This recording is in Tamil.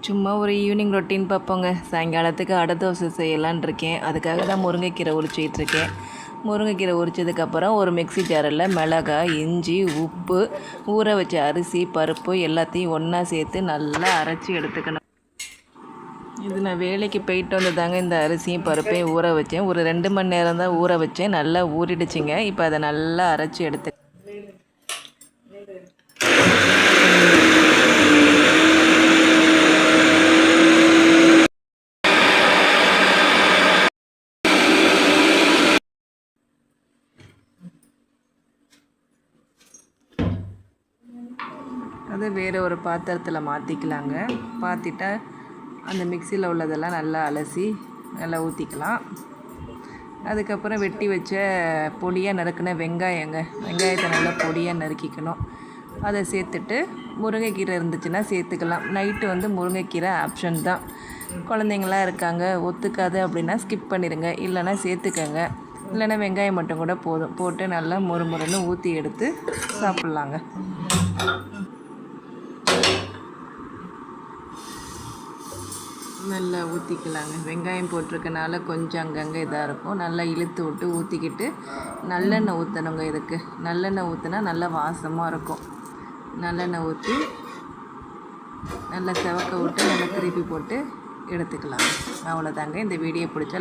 சும்மா ஒரு ஈவினிங் ரொட்டீன் பார்ப்போங்க. சாயங்காலத்துக்கு அடை தோசை செய்யலான்னு இருக்கேன். அதுக்காக தான் முருங்கைக்கீரை உரிச்சிட்ருக்கேன். முருங்கைக்கீரை உரித்ததுக்கப்புறம் ஒரு மிக்ஸி ஜாரில் மிளகாய், இஞ்சி, உப்பு, ஊற வச்ச அரிசி, பருப்பு எல்லாத்தையும் ஒன்றா சேர்த்து நல்லா அரைச்சி எடுத்துக்கணும். இது நான் வேலைக்கு போயிட்டு வந்து தாங்க இந்த அரிசியும் பருப்பையும் ஊற வச்சேன். ஒரு 2 மணி நேரம் தான் ஊற வச்சேன். நல்லா ஊறிடுச்சிங்க. இப்போ அதை நல்லா அரைச்சி எடுத்து அதை வேறு ஒரு பாத்திரத்தில் மாற்றிக்கலாங்க. மாற்றிட்டா அந்த மிக்சியில் உள்ளதெல்லாம் நல்லா அலசி நல்லா ஊற்றிக்கலாம். அதுக்கப்புறம் வெட்டி வச்ச பொடியாக நறுக்கின வெங்காயத்தை நல்லா பொடியாக நறுக்கிக்கணும். அதை சேர்த்துட்டு முருங்கைக்கீரை இருந்துச்சுன்னா சேர்த்துக்கலாம். நைட்டு வந்து முருங்கைக்கீரை ஆப்ஷன் தான். குழந்தைங்களாம் இருக்காங்க, ஒத்துக்காது அப்படின்னா ஸ்கிப் பண்ணிடுங்க, இல்லைன்னா சேர்த்துக்கங்க. இல்லைன்னா வெங்காயம் மட்டும் கூட போதும். போட்டு நல்லா முறுமுறுன்னு ஊற்றி எடுத்து சாப்பிட்லாங்க. நல்லா ஊற்றிக்கலாங்க. வெங்காயம் போட்டிருக்கனால கொஞ்சம் அங்கங்கே இதாக இருக்கும். நல்லா இழுத்து விட்டு ஊற்றிக்கிட்டு நல்லெண்ணெய் ஊற்றணுங்க. இதுக்கு நல்லெண்ணெய் ஊற்றினா நல்லா வாசமாக இருக்கும். நல்லெண்ணெய் ஊற்றி நல்லா செவக்க விட்டு நல்லா திருப்பி போட்டு எடுத்துக்கலாம். அவ்வளோதாங்க. இந்த வீடியோ பிடிச்சா